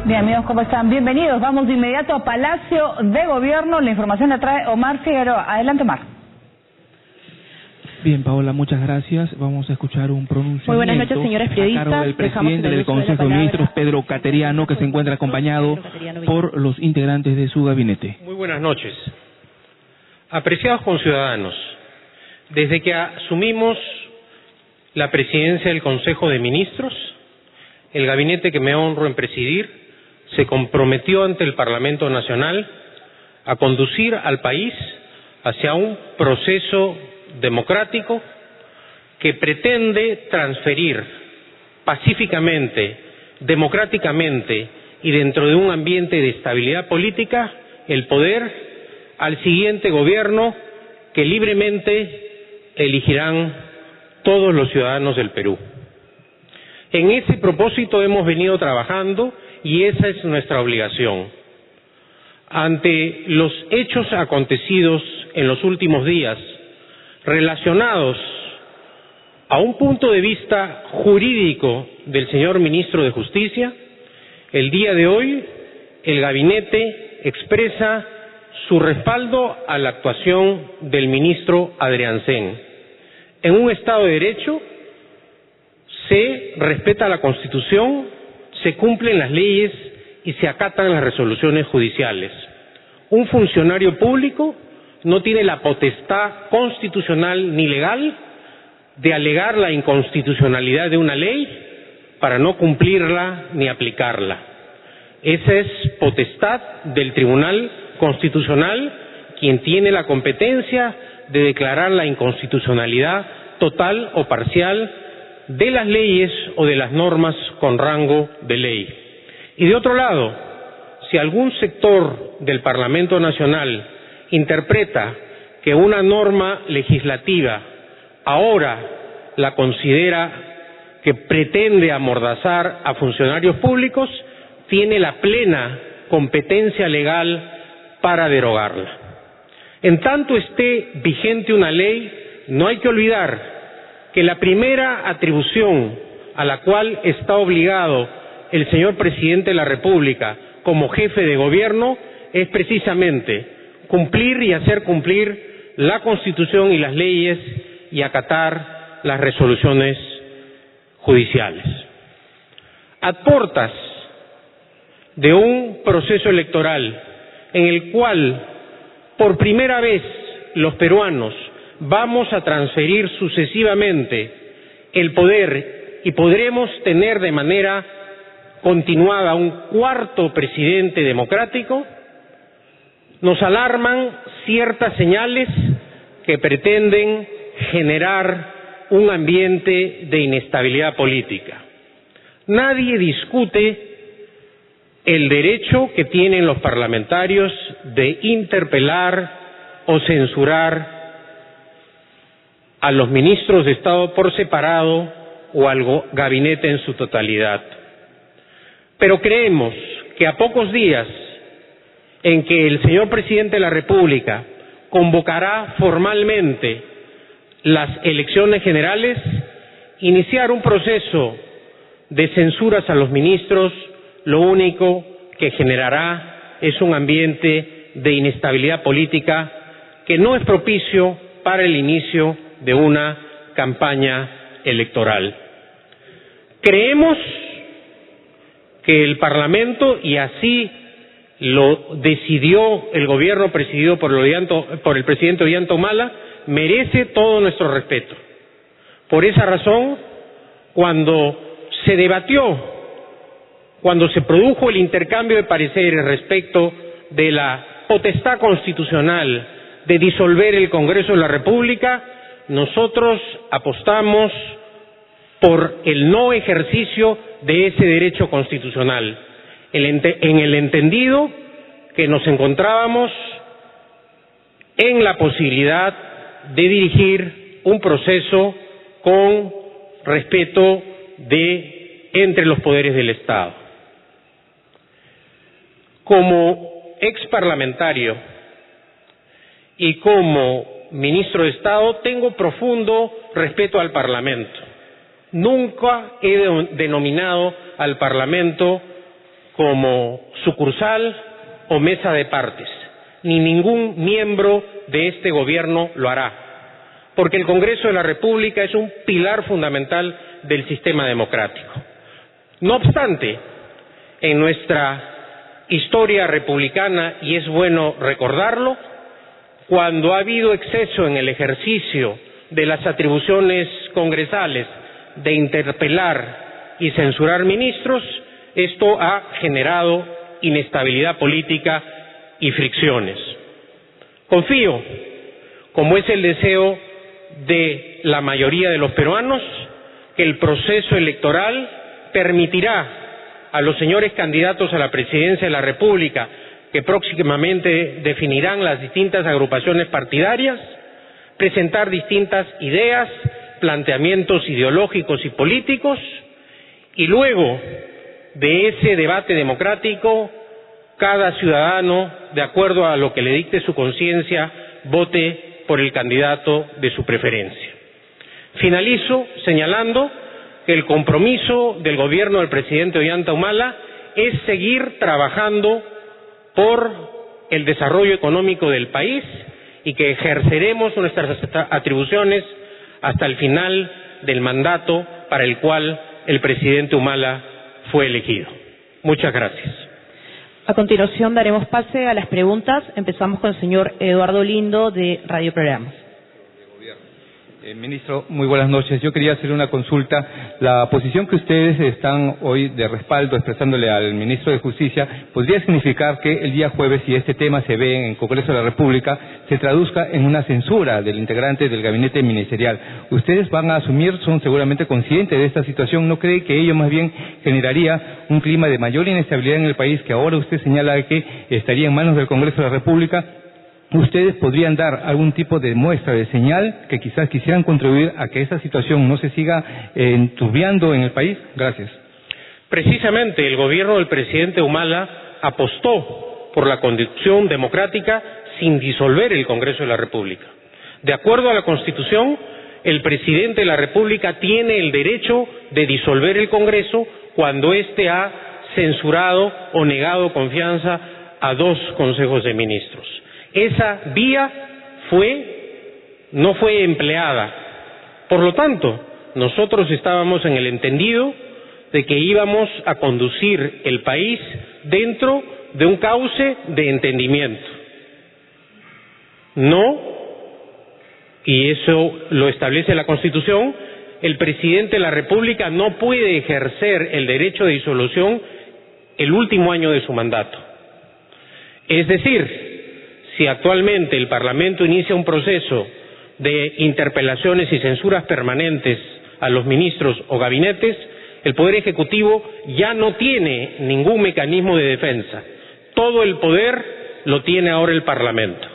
Bien, amigos, ¿cómo están? Bienvenidos. Vamos de inmediato a Palacio de Gobierno. La información la trae Omar Figueroa. Adelante, Omar. Bien, Paola, muchas gracias. Vamos a escuchar un pronunciamiento. Muy buenas noches, señores periodistas. A cargo del presidente del Consejo de Ministros, Pedro Cateriano, que se encuentra acompañado por los integrantes de su gabinete. Muy buenas noches. Apreciados conciudadanos, desde que asumimos la presidencia del Consejo de Ministros, el gabinete que me honro en presidir se comprometió ante el Parlamento Nacional a conducir al país hacia un proceso democrático que pretende transferir pacíficamente, democráticamente y dentro de un ambiente de estabilidad política el poder al siguiente gobierno que libremente elegirán todos los ciudadanos del Perú. En ese propósito hemos venido trabajando y esa es nuestra obligación. Ante los hechos acontecidos en los últimos días, relacionados a un punto de vista jurídico del señor Ministro de Justicia, el día de hoy el gabinete expresa su respaldo a la actuación del ministro Adriancén. En un Estado de Derecho se respeta la Constitución, se cumplen las leyes y se acatan las resoluciones judiciales. Un funcionario público no tiene la potestad constitucional ni legal de alegar la inconstitucionalidad de una ley para no cumplirla ni aplicarla. Esa es potestad del Tribunal Constitucional, quien tiene la competencia de declarar la inconstitucionalidad total o parcial de las leyes o de las normas con rango de ley. Y de otro lado, si algún sector del Parlamento Nacional interpreta que una norma legislativa ahora la considera que pretende amordazar a funcionarios públicos, tiene la plena competencia legal para derogarla. En tanto esté vigente una ley, no hay que olvidar que la primera atribución a la cual está obligado el señor Presidente de la República como jefe de gobierno es precisamente cumplir y hacer cumplir la Constitución y las leyes y acatar las resoluciones judiciales. A puertas de un proceso electoral en el cual por primera vez los peruanos vamos a transferir sucesivamente el poder y podremos tener de manera continuada un cuarto presidente democrático, nos alarman ciertas señales que pretenden generar un ambiente de inestabilidad política. Nadie discute el derecho que tienen los parlamentarios de interpelar o censurar a los ministros de Estado por separado o al gabinete en su totalidad. Pero creemos que a pocos días en que el señor Presidente de la República convocará formalmente las elecciones generales, iniciar un proceso de censuras a los ministros, lo único que generará es un ambiente de inestabilidad política que no es propicio para el inicio de una campaña electoral. Creemos que el Parlamento, y así lo decidió el gobierno presidido por el presidente Ollanta Humala, merece todo nuestro respeto. Por esa razón, cuando se debatió, cuando se produjo el intercambio de pareceres respecto de la potestad constitucional de disolver el Congreso de la República, nosotros apostamos por el no ejercicio de ese derecho constitucional, en el entendido que nos encontrábamos en la posibilidad de dirigir un proceso con respeto entre los poderes del Estado. Como exparlamentario y como ministro de Estado tengo profundo respeto al Parlamento. Nunca he denominado al Parlamento como sucursal o mesa de partes, ni ningún miembro de este gobierno lo hará, porque el Congreso de la República es un pilar fundamental del sistema democrático. No obstante, en nuestra historia republicana, y es bueno recordarlo, cuando ha habido exceso en el ejercicio de las atribuciones congresales de interpelar y censurar ministros, esto ha generado inestabilidad política y fricciones. Confío, como es el deseo de la mayoría de los peruanos, que el proceso electoral permitirá a los señores candidatos a la presidencia de la República, que próximamente definirán las distintas agrupaciones partidarias, presentar distintas ideas, planteamientos ideológicos y políticos, y luego de ese debate democrático, cada ciudadano, de acuerdo a lo que le dicte su conciencia, vote por el candidato de su preferencia. Finalizo señalando que el compromiso del gobierno del presidente Ollanta Humala es seguir trabajando por el desarrollo económico del país y que ejerceremos nuestras atribuciones hasta el final del mandato para el cual el presidente Humala fue elegido. Muchas gracias. A continuación daremos pase a las preguntas. Empezamos con el señor Eduardo Lindo de Radio Programas. Ministro, muy buenas noches. Yo quería hacer una consulta. La posición que ustedes están hoy de respaldo expresándole al ministro de Justicia podría significar que el día jueves, si este tema se ve en el Congreso de la República, se traduzca en una censura del integrante del gabinete ministerial. ¿Ustedes van a asumir, son seguramente conscientes de esta situación? ¿No cree que ello más bien generaría un clima de mayor inestabilidad en el país, que ahora usted señala que estaría en manos del Congreso de la República? ¿Ustedes podrían dar algún tipo de muestra, de señal, que quizás quisieran contribuir a que esa situación no se siga enturbiando en el país? Gracias. Precisamente el gobierno del presidente Humala apostó por la conducción democrática sin disolver el Congreso de la República. De acuerdo a la Constitución, el presidente de la República tiene el derecho de disolver el Congreso cuando éste ha censurado o negado confianza a 2 consejos de ministros. Esa vía no fue empleada. Por lo tanto, nosotros estábamos en el entendido de que íbamos a conducir el país dentro de un cauce de entendimiento. No, y eso lo establece la Constitución, el presidente de la República no puede ejercer el derecho de disolución el último año de su mandato. Es decir, si actualmente el Parlamento inicia un proceso de interpelaciones y censuras permanentes a los ministros o gabinetes, el Poder Ejecutivo ya no tiene ningún mecanismo de defensa. Todo el poder lo tiene ahora el Parlamento.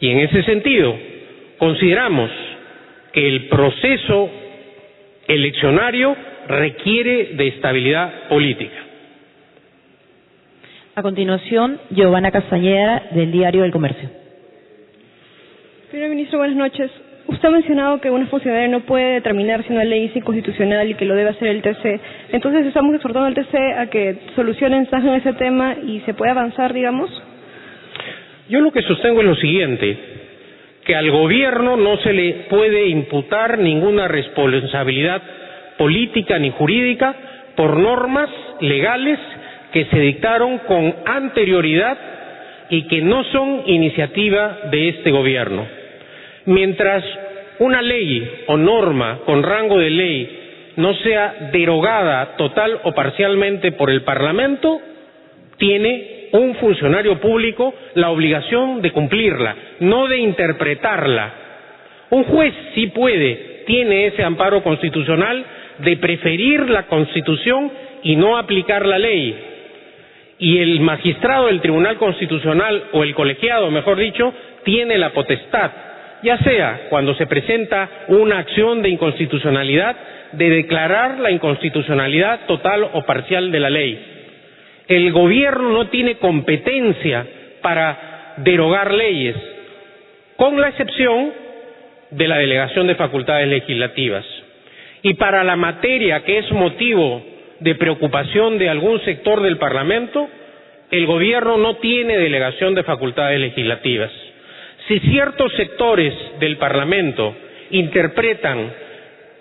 Y en ese sentido, consideramos que el proceso eleccionario requiere de estabilidad política. A continuación, Giovanna Castañeda, del Diario del Comercio. Señor ministro, buenas noches. Usted ha mencionado que una funcionaria no puede determinar si una ley es inconstitucional y que lo debe hacer el TC. Entonces, estamos exhortando al TC a que solucionen, zanjen ese tema y se pueda avanzar, digamos. Yo lo que sostengo es lo siguiente, que al gobierno no se le puede imputar ninguna responsabilidad política ni jurídica por normas legales que se dictaron con anterioridad y que no son iniciativa de este gobierno. Mientras una ley o norma con rango de ley no sea derogada total o parcialmente por el Parlamento, tiene un funcionario público la obligación de cumplirla, no de interpretarla. Un juez sí tiene ese amparo constitucional de preferir la Constitución y no aplicar la ley. Y el magistrado del Tribunal Constitucional, o el colegiado, mejor dicho, tiene la potestad, ya sea cuando se presenta una acción de inconstitucionalidad, de declarar la inconstitucionalidad total o parcial de la ley. El gobierno no tiene competencia para derogar leyes, con la excepción de la delegación de facultades legislativas. Y para la materia que es motivo de preocupación de algún sector del Parlamento, el gobierno no tiene delegación de facultades legislativas. Si ciertos sectores del Parlamento interpretan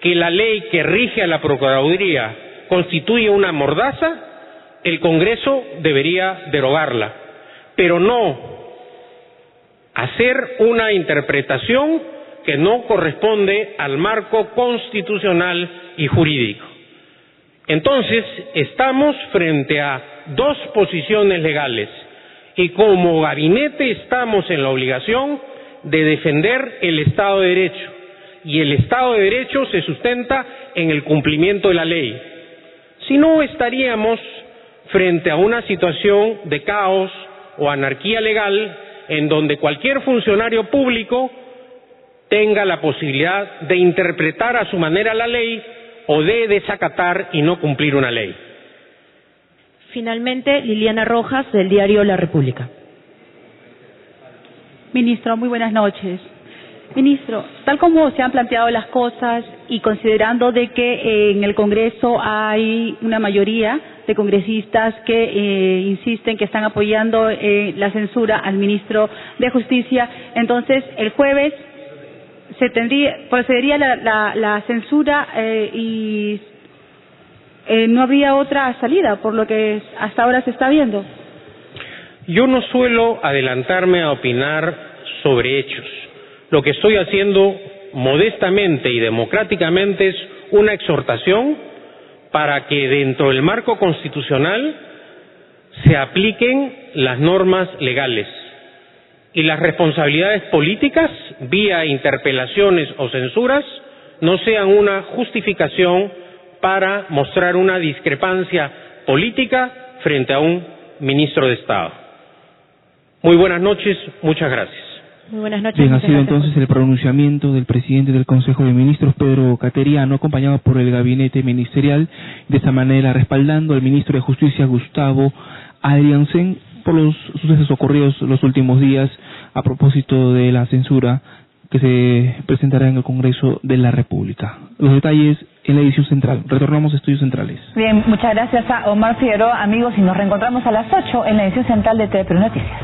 que la ley que rige a la Procuraduría constituye una mordaza, el Congreso debería derogarla, pero no hacer una interpretación que no corresponde al marco constitucional y jurídico. Entonces, estamos frente a dos posiciones legales y como gabinete estamos en la obligación de defender el Estado de Derecho, y el Estado de Derecho se sustenta en el cumplimiento de la ley. Si no, estaríamos frente a una situación de caos o anarquía legal en donde cualquier funcionario público tenga la posibilidad de interpretar a su manera la ley o de desacatar y no cumplir una ley. Finalmente, Liliana Rojas, del diario La República. Ministro, muy buenas noches. Ministro, tal como se han planteado las cosas y considerando de que en el Congreso hay una mayoría de congresistas que insisten que están apoyando la censura al ministro de Justicia, entonces el jueves procedería la censura y no habría otra salida por lo que hasta ahora se está viendo. Yo no suelo adelantarme a opinar sobre hechos. Lo que estoy haciendo modestamente y democráticamente es una exhortación para que dentro del marco constitucional se apliquen las normas legales y las responsabilidades políticas, vía interpelaciones o censuras, no sean una justificación para mostrar una discrepancia política frente a un ministro de Estado. Muy buenas noches, muchas gracias. Muy buenas noches. Bien, ha sido entonces el pronunciamiento del presidente del Consejo de Ministros, Pedro Cateriano, acompañado por el gabinete ministerial, de esta manera respaldando al ministro de Justicia, Gustavo Adriansen, por los sucesos ocurridos los últimos días a propósito de la censura que se presentará en el Congreso de la República. Los detalles en la edición central. Retornamos a Estudios Centrales. Bien, muchas gracias a Omar Figueroa, amigos, y nos reencontramos a las 8 en la edición central de TV Perú Noticias.